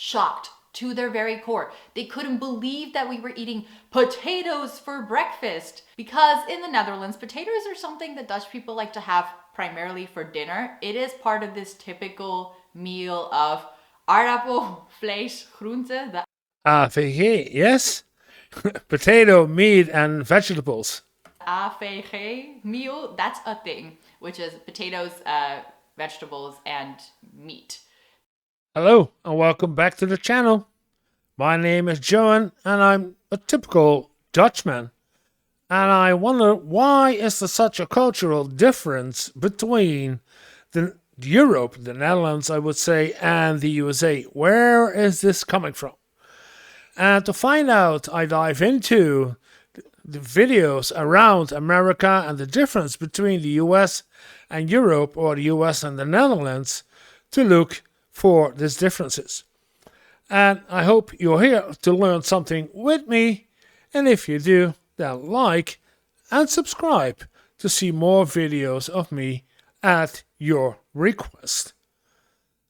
shocked to their very core. They couldn't believe that we were eating potatoes for breakfast, because in the Netherlands, potatoes are something that Dutch people like to have primarily for dinner. It is part of this typical meal of aardappel, vlees, groente, the AVG, yes? Potato, meat, and vegetables. AVG meal. That's a thing, which is potatoes, vegetables, and meat. Hello, and welcome back to the channel. My name is Johan, and I'm a typical Dutchman. And I wonder, why is there such a cultural difference between Europe, the Netherlands, I would say, and the USA? Where is this coming from? And to find out, I dive into the videos around America and the difference between the US and Europe, or the US and the Netherlands, to look for these differences. And I hope you're here to learn something with me. And if you do, then like and subscribe to see more videos of me at your request.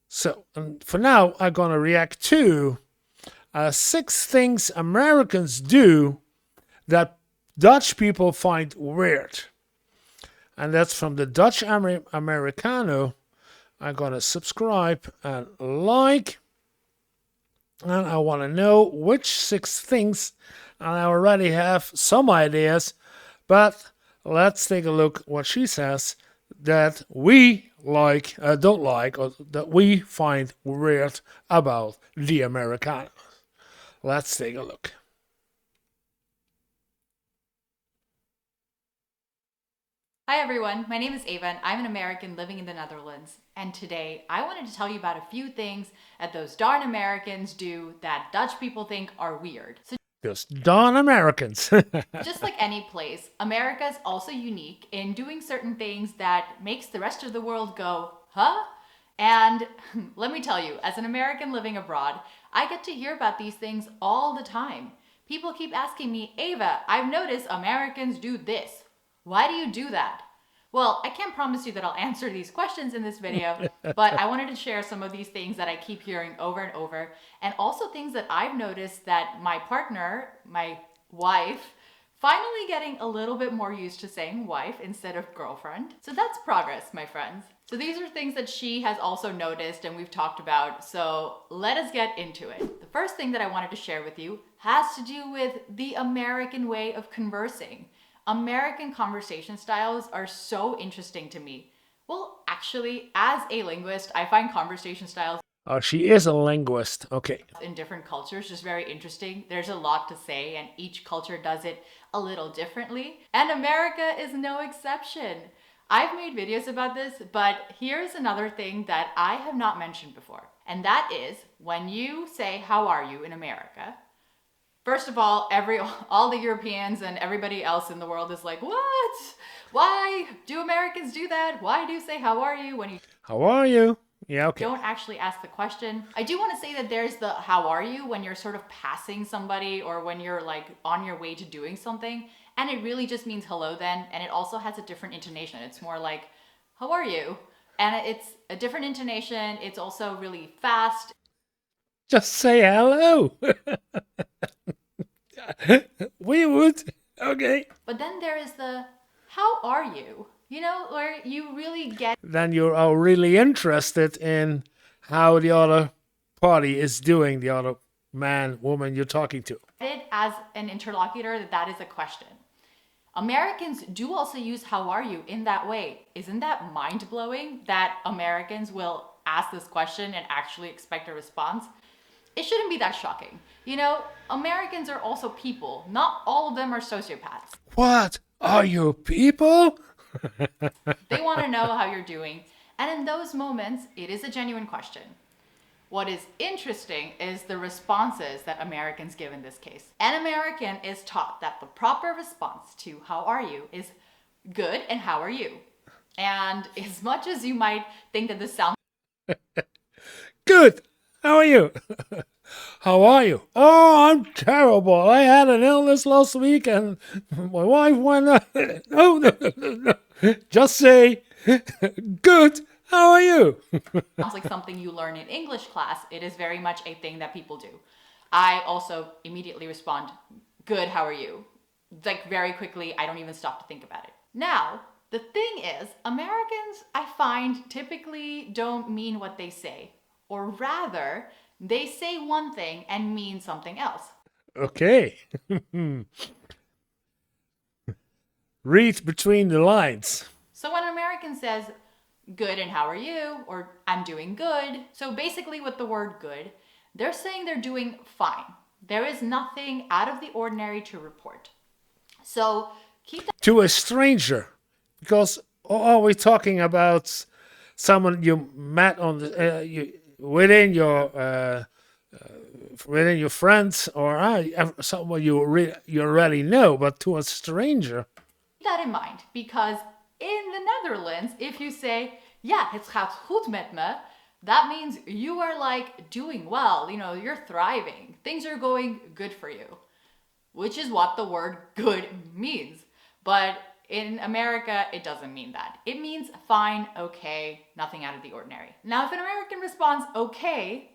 So, and for now, I'm going to react to 6 things Americans do that Dutch people find weird. And that's from the Dutch Americano. I'm going to subscribe and like. And I want to know which 6 things. And I already have some ideas. But let's take a look what she says that we don't like, or that we find weird about the Americano. Let's take a look. Hi everyone, my name is Ava and I'm an American living in the Netherlands. And today I wanted to tell you about a few things that those darn Americans do that Dutch people think are weird. So those darn Americans. just like any place, America is also unique in doing certain things that makes the rest of the world go, huh? And let me tell you, as an American living abroad, I get to hear about these things all the time. People keep asking me, Ava, I've noticed Americans do this. Why do you do that? Well, I can't promise you that I'll answer these questions in this video, but I wanted to share some of these things that I keep hearing over and over, and also things that I've noticed that my partner, my wife, finally getting a little bit more used to saying wife instead of girlfriend. So that's progress, my friends. So these are things that she has also noticed and we've talked about, so let us get into it. The first thing that I wanted to share with you has to do with the American way of conversing. American conversation styles are so interesting to me. Well, actually, as a linguist, I find conversation styles Oh, she is a linguist. Okay. in different cultures just very interesting. There's a lot to say and each culture does it a little differently. And America is no exception. I've made videos about this, but here's another thing that I have not mentioned before. And that is when you say, how are you in America? First of all, all the Europeans and everybody else in the world is like, what? Why do Americans do that? Why do you say, how are you when you How are you? Yeah, okay. don't actually ask the question? I do want to say that there's the how are you when you're sort of passing somebody or when you're like on your way to doing something. And it really just means hello then. And it also has a different intonation. It's more like, how are you? And it's a different intonation. It's also really fast. Just say hello. We would. Okay. But then there is the, how are you? You know, where you really get Then you are really interested in how the other party is doing, the other man, woman you're talking to. it as an interlocutor that is a question. Americans do also use how are you in that way. Isn't that mind-blowing that Americans will ask this question and actually expect a response? It shouldn't be that shocking. You know, Americans are also people. Not all of them are sociopaths. What? Are you people? They want to know how you're doing. And in those moments, it is a genuine question. What is interesting is the responses that Americans give in this case. An American is taught that the proper response to how are you is good and how are you. And as much as you might think that this sounds Good. How are you? How are you? Oh, I'm terrible. I had an illness last week and my wife went, no. Just say, good. How are you? Sounds like something you learn in English class. It is very much a thing that people do. I also immediately respond, good, how are you? Like very quickly, I don't even stop to think about it. Now, the thing is, Americans, I find, typically don't mean what they say. Or rather, they say one thing and mean something else. Okay. Read between the lines. So when an American says, good and how are you? Or I'm doing good. So basically, with the word good, they're saying they're doing fine. There is nothing out of the ordinary to report. So keep that. To a stranger. Because are we talking about someone you met on the, within your friends, or someone you already know, but to a stranger? That in mind, because in the Netherlands, if you say, ja, het gaat goed met me, that means you are like doing well, you're thriving. Things are going good for you, which is what the word good means. But in America, it doesn't mean that. It means fine, okay, nothing out of the ordinary. Now, if an American responds okay,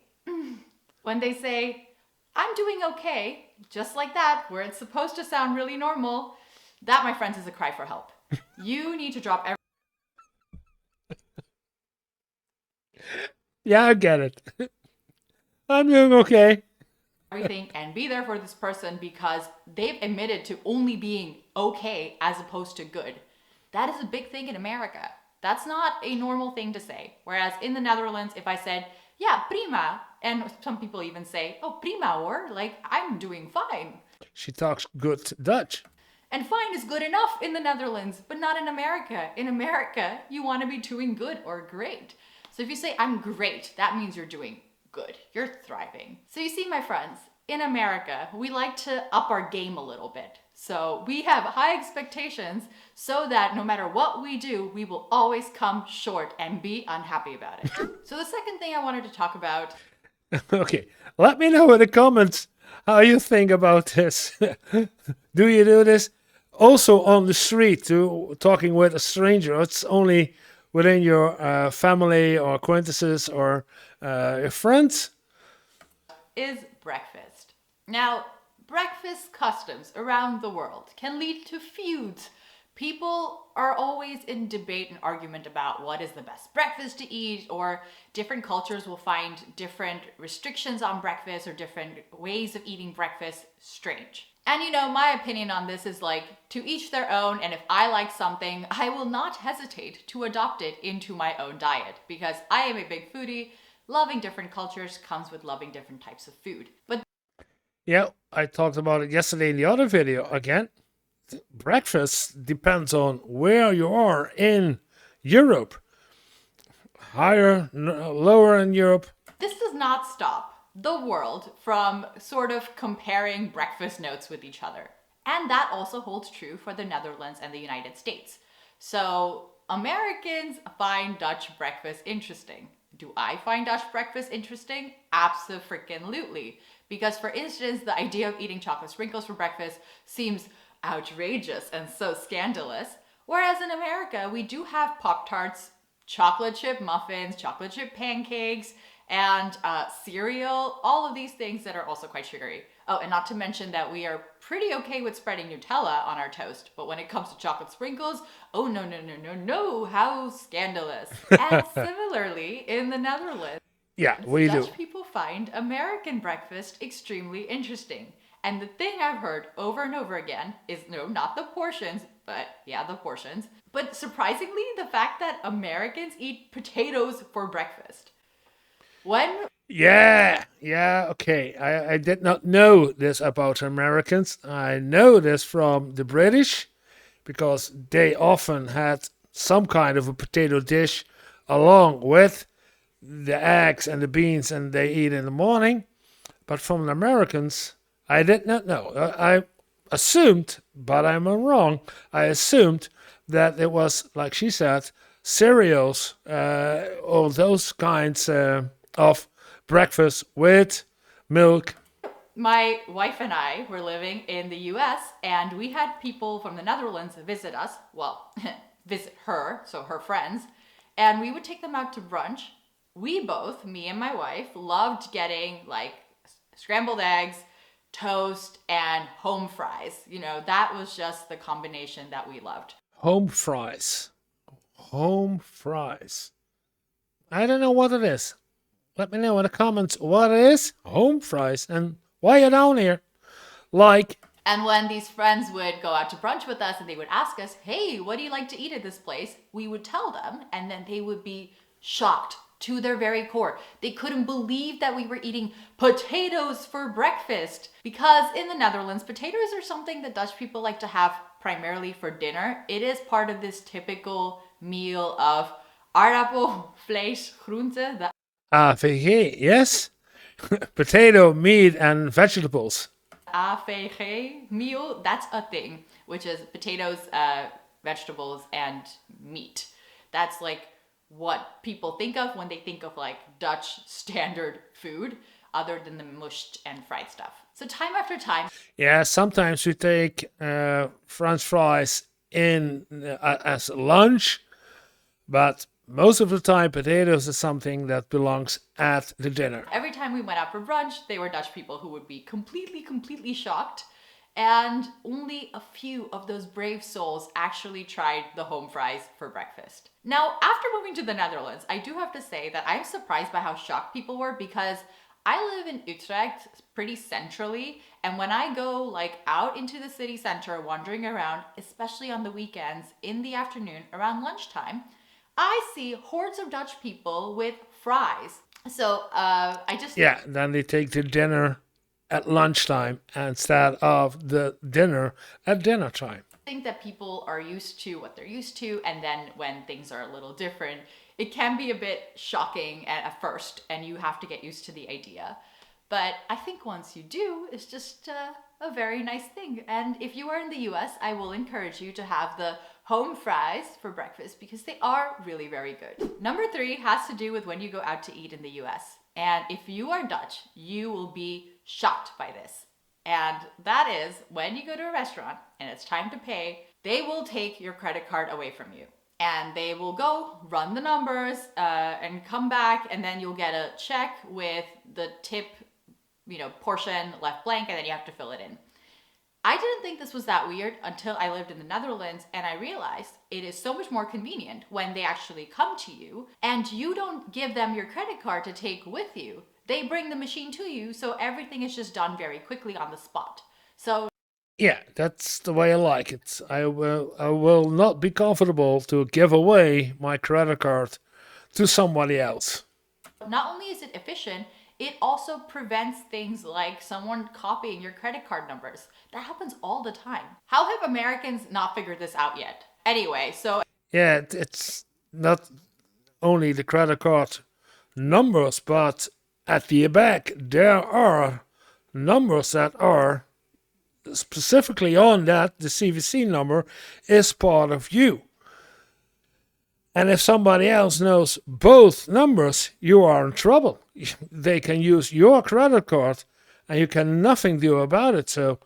when they say, I'm doing okay, just like that, where it's supposed to sound really normal, that, my friends, is a cry for help. You need to drop Yeah, I get it. I'm doing okay. everything and be there for this person because they've admitted to only being okay as opposed to good. That is a big thing in America. That's not a normal thing to say. Whereas in the Netherlands, if I said, yeah, prima, and some people even say, oh, prima hoor, like I'm doing fine. She talks good Dutch. And fine is good enough in the Netherlands, but not in America. In America, you want to be doing good or great. So if you say, I'm great, that means you're doing good. You're thriving. So you see, my friends, in America, we like to up our game a little bit. So we have high expectations so that no matter what we do, we will always come short and be unhappy about it. So the second thing I wanted to talk about. Okay, let me know in the comments how you think about this. Do you do this also on the street, talking with a stranger? It's only within your family or acquaintances or your friends? Is breakfast. Now, breakfast customs around the world can lead to feuds. People are always in debate and argument about what is the best breakfast to eat, or different cultures will find different restrictions on breakfast or different ways of eating breakfast strange. And my opinion on this is like, to each their own, and if I like something, I will not hesitate to adopt it into my own diet because I am a big foodie. Loving different cultures comes with loving different types of food. But Yeah, I talked about it yesterday in the other video again. Breakfast depends on where you are in Europe. Higher, lower in Europe. this does not stop the world from sort of comparing breakfast notes with each other. And that also holds true for the Netherlands and the United States. So Americans find Dutch breakfast interesting. Do I find Dutch breakfast interesting? Abso-freaking-lutely. Because for instance, the idea of eating chocolate sprinkles for breakfast seems outrageous and so scandalous. Whereas in America, we do have Pop-Tarts, chocolate chip muffins, chocolate chip pancakes, and cereal, all of these things that are also quite sugary. Oh, and not to mention that we are pretty okay with spreading Nutella on our toast, but when it comes to chocolate sprinkles, oh no, no, no, no, no, how scandalous. And similarly, in the Netherlands, Yeah, we do. Dutch people find American breakfast extremely interesting. And the thing I've heard over and over again is no, not the portions, but yeah, the portions. But surprisingly, the fact that Americans eat potatoes for breakfast. When Yeah, okay. I did not know this about Americans. I know this from the British because they often had some kind of a potato dish along with the eggs and the beans and they eat in the morning. But from the Americans, I did not know. I assumed, but I'm wrong. I assumed that it was, like she said, cereals, all those kinds of breakfast with milk. my wife and I were living in the US and we had people from the Netherlands visit us, well, visit her, so her friends, and we would take them out to brunch. We both, me and my wife, loved getting like scrambled eggs, toast, and home fries. That was just the combination that we loved. Home fries. Home fries. I don't know what it is. Let me know in the comments what it is. Home fries. And why you're down here. Like. And when these friends would go out to brunch with us and they would ask us, hey, what do you like to eat at this place? We would tell them, and then they would be shocked to their very core. They couldn't believe that we were eating potatoes for breakfast, because in the Netherlands, potatoes are something that Dutch people like to have primarily for dinner. It is part of this typical meal of aardappel, vlees, groente. The AVG, yes. Potato, meat, and vegetables. AVG meal, that's a thing, which is potatoes, vegetables, and meat. That's like what people think of when they think of like Dutch standard food, other than the mushed and fried stuff. So time after time. Yeah, sometimes we take French fries in as lunch, but most of the time potatoes is something that belongs at the dinner. Every time we went out for brunch, they were Dutch people who would be completely shocked. And only a few of those brave souls actually tried the home fries for breakfast. Now, after moving to the Netherlands, I do have to say that I'm surprised by how shocked people were, because I live in Utrecht pretty centrally, and when I go like out into the city center wandering around, especially on the weekends in the afternoon around lunchtime, I see hordes of Dutch people with fries. So Yeah, then they take the dinner at lunchtime instead of the dinner at dinner time. I think that people are used to what they're used to, and then when things are a little different, it can be a bit shocking at first, and you have to get used to the idea. But I think once you do, it's just a very nice thing. And if you are in the US, I will encourage you to have the home fries for breakfast, because they are really very good. Number 3 has to do with when you go out to eat in the US. And if you are Dutch, you will be shocked by this. And that is when you go to a restaurant and it's time to pay, they will take your credit card away from you. And they will go run the numbers and come back, and then you'll get a check with the tip, portion left blank, and then you have to fill it in. I didn't think this was that weird until I lived in the Netherlands, and I realized it is so much more convenient when they actually come to you and you don't give them your credit card to take with you. They bring the machine to you, so everything is just done very quickly on the spot. So yeah, that's the way I like it. I will not be comfortable to give away my credit card to somebody else. Not only is it efficient, it also prevents things like someone copying your credit card numbers. That happens all the time. How have Americans not figured this out yet? Anyway, so yeah, it's not only the credit card numbers, but at the back there are numbers that are specifically on that. The CVC number is part of you. And if somebody else knows both numbers, you are in trouble. They can use your credit card and you can nothing do about it. So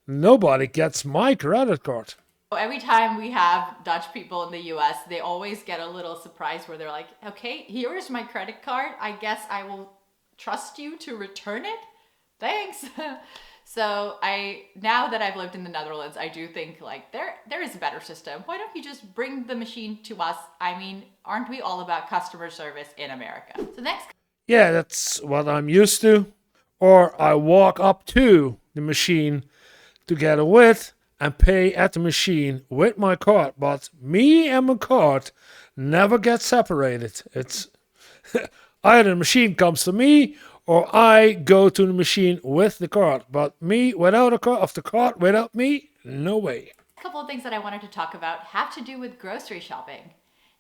nobody gets my credit card. every time we have Dutch people in the US, they always get a little surprised where they're like, okay, here is my credit card. I guess I will trust you to return it. Thanks. So now that I've lived in the Netherlands, I do think like there is a better system. Why don't you just bring the machine to us? I mean, aren't we all about customer service in America? So next. Yeah, that's what I'm used to. Or I walk up to the machine to get a with and pay at the machine with my card. But me and my card never get separated. It's either the machine comes to me or I go to the machine with the card. But me without a card, of the card without me, no way. A couple of things that I wanted to talk about have to do with grocery shopping.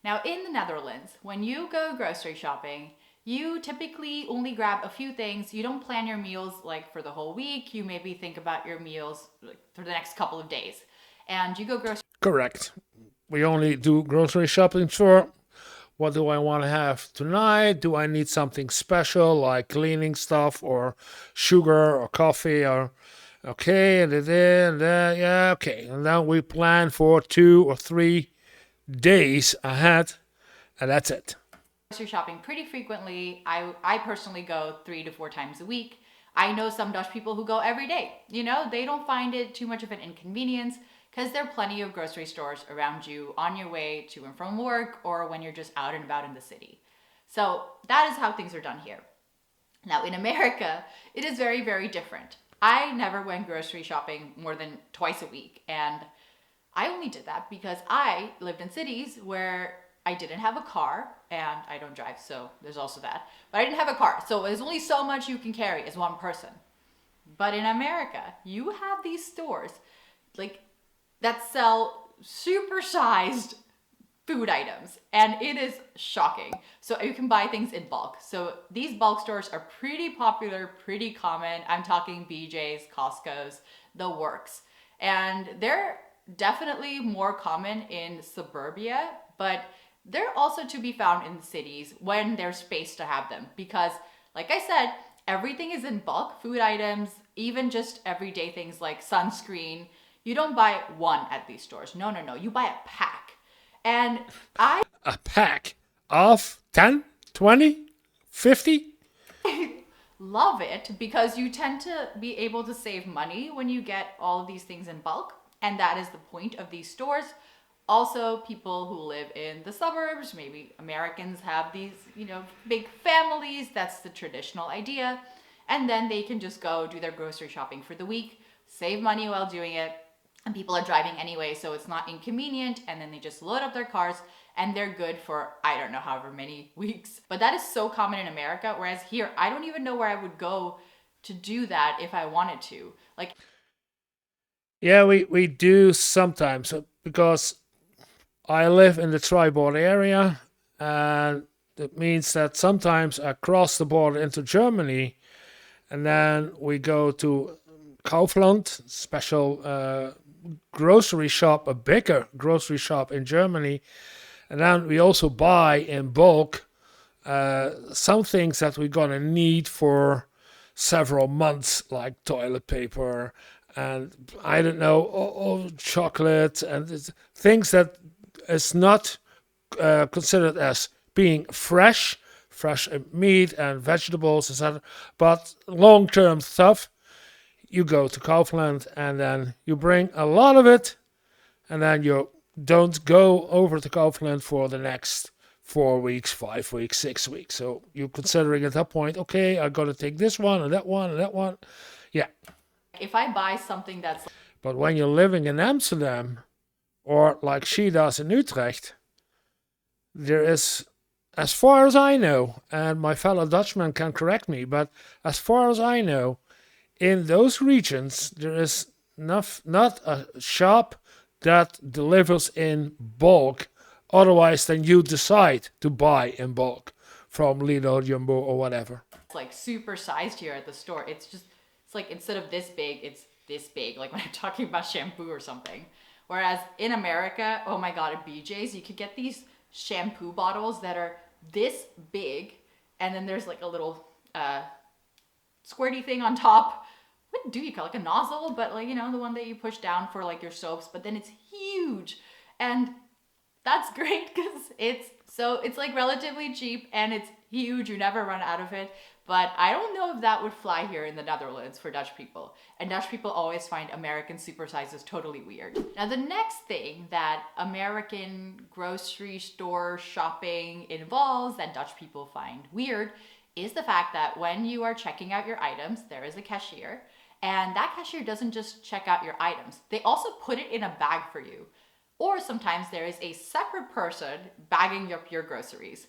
Now in the Netherlands, when you go grocery shopping, you typically only grab a few things. You don't plan your meals like for the whole week. You maybe think about your meals like, for the next couple of days. And you go grocery. Correct. We only do grocery shopping for what do I want to have tonight? Do I need something special like cleaning stuff or sugar or coffee or okay, and yeah, okay. And then we plan for 2 or 3 days ahead. and that's it. Grocery shopping pretty frequently. I personally go 3 to 4 times a week. I know some Dutch people who go every day. You know, they don't find it too much of an inconvenience because there are plenty of grocery stores around you on your way to and from work or when you're just out and about in the city. So that is how things are done here. Now, in America, it is very, very different. I never went grocery shopping more than twice a week. And I only did that because I lived in cities where I didn't have a car and I don't drive, so there's also that. But I didn't have a car, so there's only so much you can carry as one person. But in America, you have these stores like that sell supersized food items, and it is shocking. So you can buy things in bulk. So these bulk stores are pretty popular, pretty common. I'm talking BJ's, Costco's, the works. And they're definitely more common in suburbia, but they're also to be found in cities when there's space to have them. Because, like I said, everything is in bulk, food items, even just everyday things like sunscreen. You don't buy one at these stores. No, no, no. You buy a pack. And I A pack of 10, 20, 50? love it because you tend to be able to save money when you get all of these things in bulk. And that is the point of these stores. Also, people who live in the suburbs, maybe Americans have these, big families. That's the traditional idea. And then they can just go do their grocery shopping for the week, save money while doing it. And people are driving anyway, so it's not inconvenient. And then they just load up their cars and they're good for, I don't know, however many weeks. But that is so common in America. Whereas here, I don't even know where I would go to do that if I wanted to. Like, Yeah, we do sometimes because I live in the tri-border area, and it means that sometimes I cross the border into Germany, and then we go to Kaufland, special grocery shop, a bigger grocery shop in Germany, and then we also buy in bulk some things that we're gonna need for several months, like toilet paper and I don't know, chocolate and things that is not considered as being fresh meat and vegetables, etc. But long-term stuff, you go to Kaufland and then you bring a lot of it, and then you don't go over to Kaufland for the next 4 weeks, 5 weeks, 6 weeks. So you're considering at that point, okay, I got to take this one and that one and that one. Yeah. if I buy something that's But when you're living in Amsterdam, or like she does in Utrecht, there is, as far as I know, and my fellow Dutchman can correct me, but as far as I know, in those regions, there is not a shop that delivers in bulk otherwise than you decide to buy in bulk from Lidl, Jumbo, or whatever. like super sized here at the store, it's like instead of this big, it's this big, like when I'm talking about shampoo or something. Whereas in America, oh my God, at BJ's, you could get these shampoo bottles that are this big, and then there's like a little squirty thing on top. What do you call it? Like a nozzle, but like, the one that you push down for like your soaps, but then it's huge. And that's great because it's like relatively cheap and it's huge. You never run out of it. But I don't know if that would fly here in the Netherlands for Dutch people. And Dutch people always find American supersizes totally weird. Now, the next thing that American grocery store shopping involves that Dutch people find weird is the fact that when you are checking out your items, there is a cashier. And that cashier doesn't just check out your items. They also put it in a bag for you. Or sometimes there is a separate person bagging up your groceries.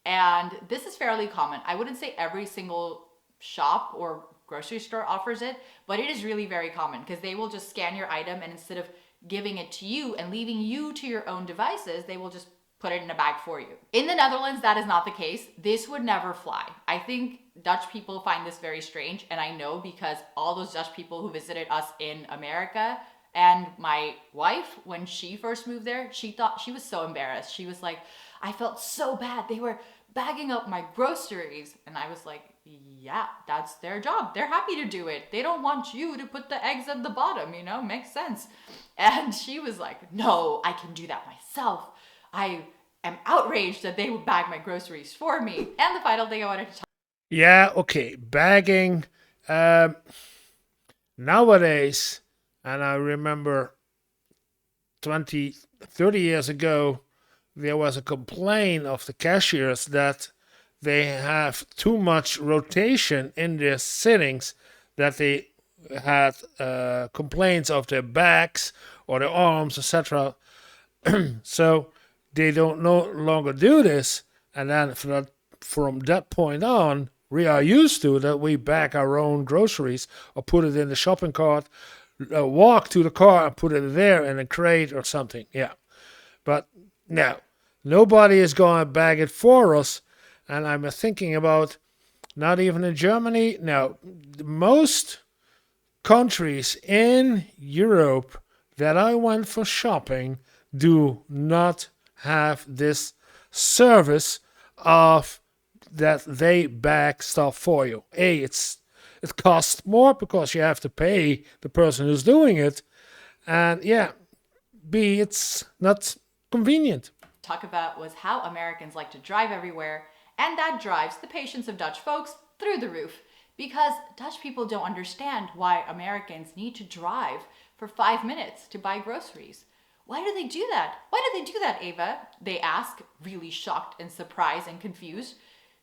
And this is fairly common. I wouldn't say every single shop or grocery store offers it, but it is really very common because they will just scan your item, and instead of giving it to you and leaving you to your own devices, they will just put it in a bag for you. In the Netherlands, that is not the case. This would never fly. I think Dutch people find this very strange, and I know because all those Dutch people who visited us in America, and my wife, when she first moved there, she was so embarrassed. She was like, I felt so bad. They were bagging up my groceries. And I was like, yeah, that's their job. They're happy to do it. They don't want you to put the eggs at the bottom, makes sense. And she was like, no, I can do that myself. am outraged that they would bag my groceries for me. And the final thing I wanted to talk Yeah, okay, bagging. Um, Nowadays, and I remember 20, 30 years ago, there was a complaint of the cashiers that they have too much rotation in their sittings, that they had complaints of their backs or their arms, etc. So they don't no longer do this, and then from that point on, we are used to that we bag our own groceries or put it in the shopping cart, walk to the car and put it there in a crate or something. Yeah, but no, nobody is going to bag it for us. And I'm thinking about not even in Germany. No, most countries in Europe that I went for shopping do not have this service of that they bag stuff for you. It costs more because you have to pay the person who's doing it, and yeah, B, it's not convenient. about was how Americans like to drive everywhere, and that drives the patience of Dutch folks through the roof. Because Dutch people don't understand why Americans need to drive for 5 minutes to buy groceries. Why do they do that? Why do they do that, Ava? They ask, really shocked and surprised and confused.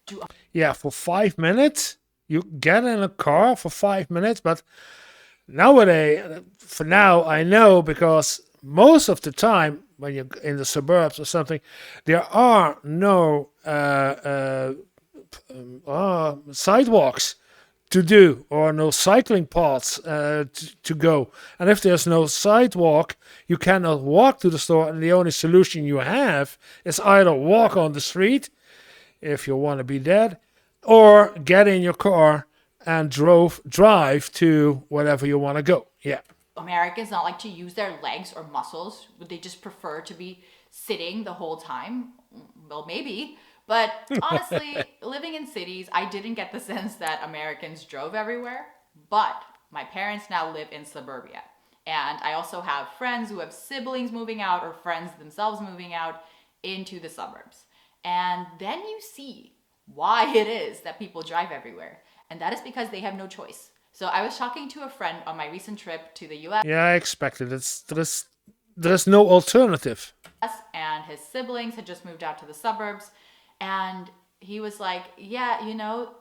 Do Yeah, for 5 minutes, you get in a car for 5 minutes, but nowadays, for now, I know because most of the time when you're in the suburbs or something, there are no sidewalks to do or no cycling paths to go. And if there's no sidewalk, you cannot walk to the store, and the only solution you have is either walk on the street if you want to be dead, or get in your car and drive to wherever you want to go. Yeah. Americans not like to use their legs or muscles? Would they just prefer to be sitting the whole time? Well, maybe. But honestly, living in cities, I didn't get the sense that Americans drove everywhere. But my parents now live in suburbia. And I also have friends who have siblings moving out or friends themselves moving out into the suburbs. And then you see why it is that people drive everywhere. And that is because they have no choice. So I was talking to a friend on my recent trip to the US, Yeah, I expected it. There's no alternative. and his siblings had just moved out to the suburbs. And he was like, yeah,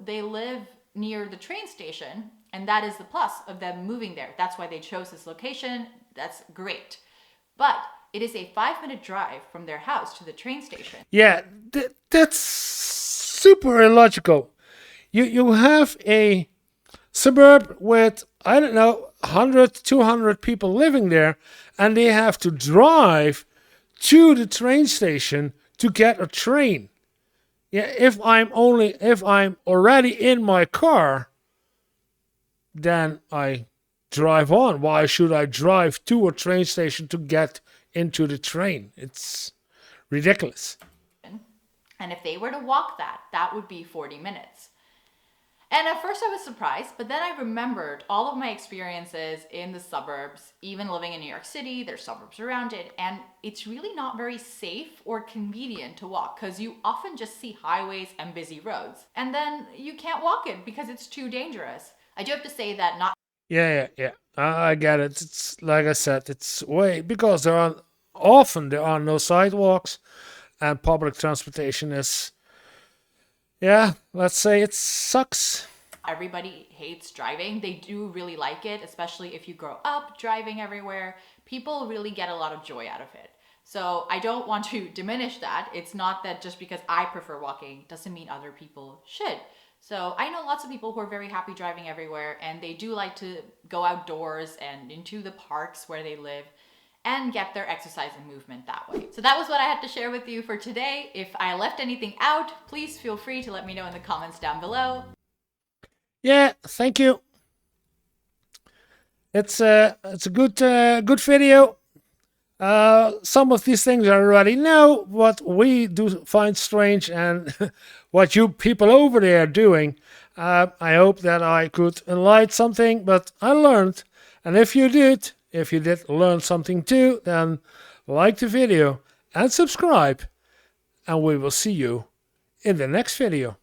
they live near the train station. And that is the plus of them moving there. That's why they chose this location. That's great. But it is a 5-minute drive from their house to the train station. Yeah, that's super illogical. You have a suburb with, I don't know, 100, 200 people living there, and they have to drive to the train station to get a train. Yeah, if I'm already in my car, then I drive on. Why should I drive to a train station to get into the train? It's ridiculous. And if they were to walk that would be 40 minutes. And at first I was surprised, but then I remembered all of my experiences in the suburbs, even living in New York City, there's suburbs around it, and it's really not very safe or convenient to walk because you often just see highways and busy roads. And then you can't walk it because it's too dangerous. I do have to say that not Yeah. I get it. It's like I said, it's way because there are no sidewalks, and public transportation is, yeah, let's say it sucks. everybody hates driving. They do really like it, especially if you grow up driving everywhere. People really get a lot of joy out of it. So I don't want to diminish that. It's not that just because I prefer walking doesn't mean other people should. So I know lots of people who are very happy driving everywhere, and they do like to go outdoors and into the parks where they live and get their exercise and movement that way. So that was what I had to share with you for today. If I left anything out, please feel free to let me know in the comments down below. Yeah, thank you. It's a good video. Some of these things I already know, what we do find strange, and what you people over there are doing. I hope that I could enlighten something, but I learned. And if you did learn something too, then like the video and subscribe. and we will see you in the next video.